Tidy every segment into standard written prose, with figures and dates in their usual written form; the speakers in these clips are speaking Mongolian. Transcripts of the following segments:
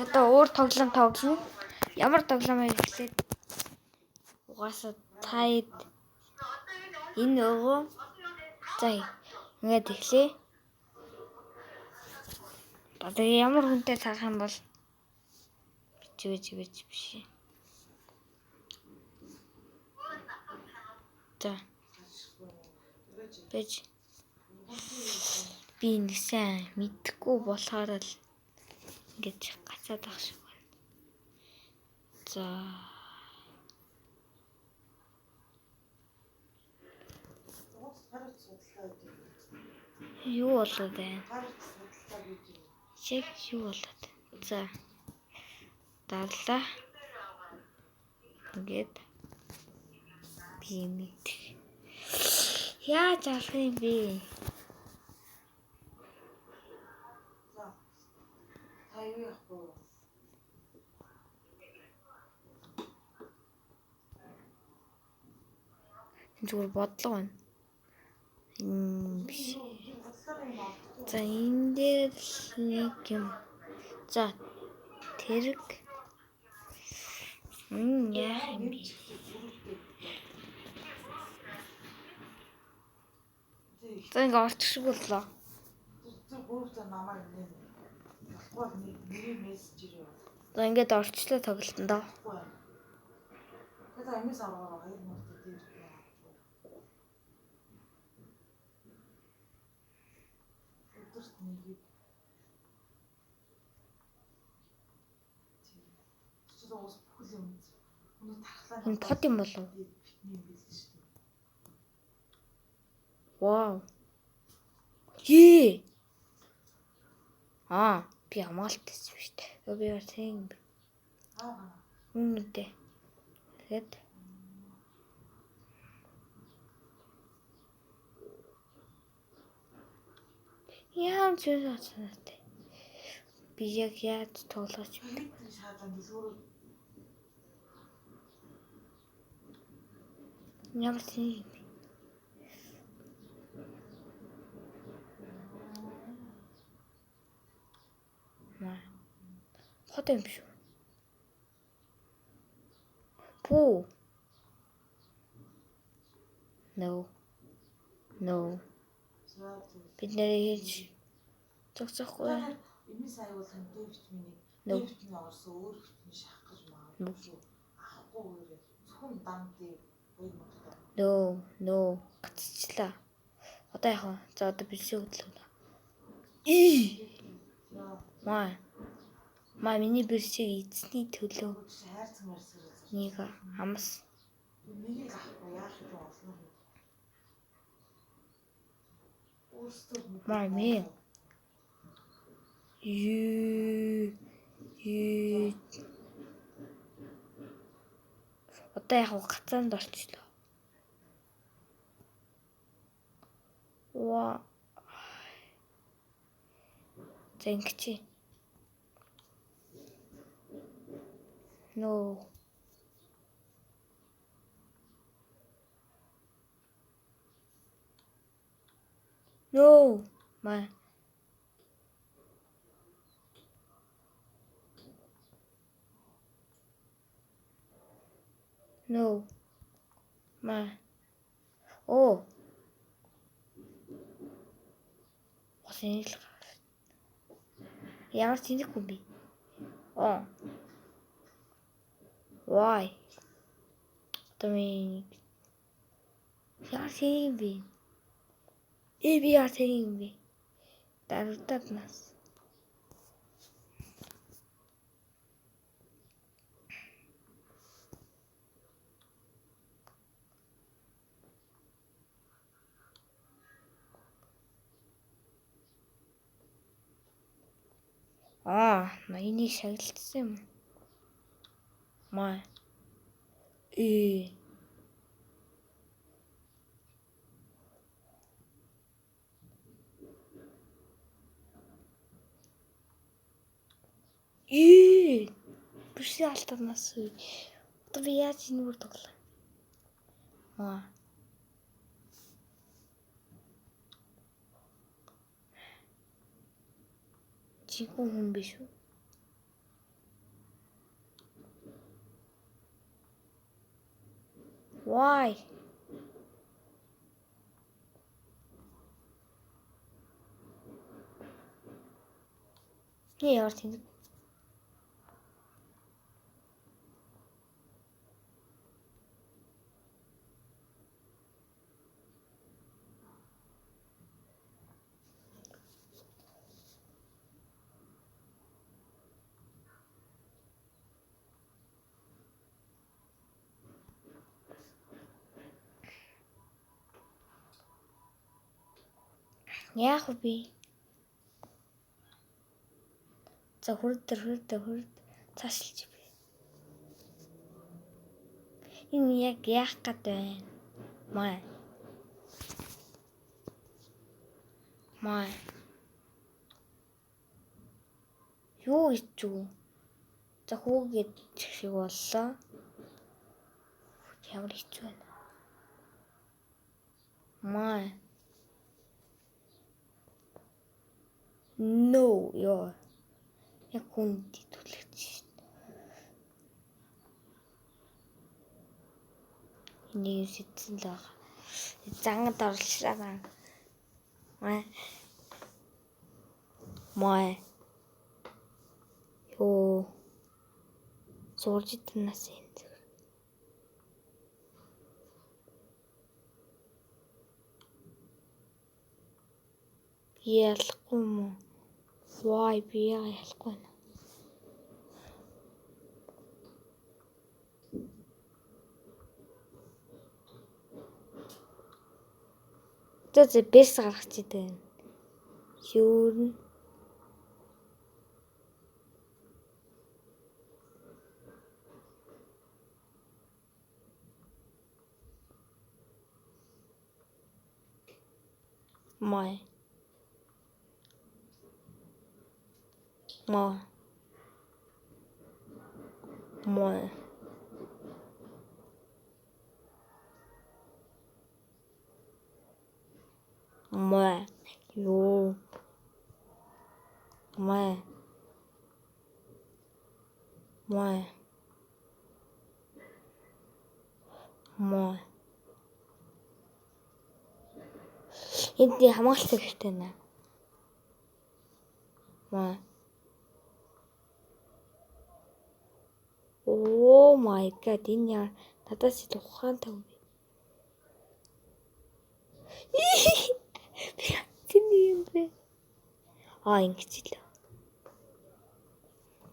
Одоо өөр тоглоом тоглоно. Ямар тоглоомыг эхлээд угаасаа таад энэ өвөө за ингээд эхлэе. Одоо ямар хүнтэй тарах юм бол бичвэж биш. За. Бэж би нэгсэн мэдхгүй болохоор л ингэж гацаад ах шиг байна. За. Юу болоод байна? Чек юу болоод? За. Дарлаа. Ингээд би мэд. Яаж авах юм бэ? За. Та юу яах вэ? Зүгээр бодлого байна. Биш. За энэ дээр нэг юм. За тэрэг яах юм бэ? За ингээ орчих шиг боллоо. За ингээд орчлоо тоглолтондоо. Энэ под юм болов? Вау. Е. Би амаалтайс биш үү? Би тийм. Үнэтэй. Тэгэд яам зүйл асуунатай. Би яг яаж тоглож байна? Ямар тийм. Хот юм шүү. Пүү. No. Бид нэр хийж зогсохгүй. Эмээ сая бол хэмтэй витаминийг витамин орсон өөр витамин шахах гэж магадгүй. Авахгүйгээр зөвхөн дамдын 2 мод. Гацчлаа. Одоо яах вэ? За одоо бэлсээ хөдлөө. Маа миний бэлсийг эзний төлөө. Нэг амс. Нэгийг авахгүй яах вэ? Мами. Одоо яг гацаанд орчлоо. Ваа. Зэнкчи. No. Ма. Ма. Хосинл. Ямар тэнэг хүн бэ? Why? Тэмээ. Яа тийм бэ? Би яа тийм бэ? Даруйдаад нас. Ноёны шагналцсан юм. Маа. Биш алтарнаас. Одоо би яаж энэ бүр тоглоо. жинхэнэ хүн биш үү? Why? Яар тийм. Яах вэ? За хурд цаашлж би. Энэ яг яах гээд байна? Маа. Юу ичүү? За хүүгээд шиг боллоо. Ямар ичүү байна? Маа. No, ёо. Яг хүн дитүүлэгч шин. Энийг сэтсэн л байгаа. Зангад орлоо. Маа. Ёо. Сурж идэнээс энэ. Ялахгүй юм. Why би ялахгүй байна. Тэ бэс гаргаж идэв. Юурн. Май. Май. Ёо. Май. Энд хамгаалсан хэрэгтэй нэ. Май. Oh my god, энэ яа надаас илүү ухаантай юм бэ? Тийм юм бэ? Ингэж л.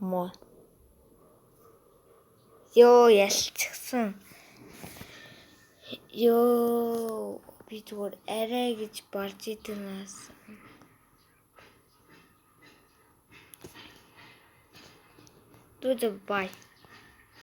Моо. Ёо, ялцсан. Ёо, би зүгээр арай гэж болж идэнээс. Бай.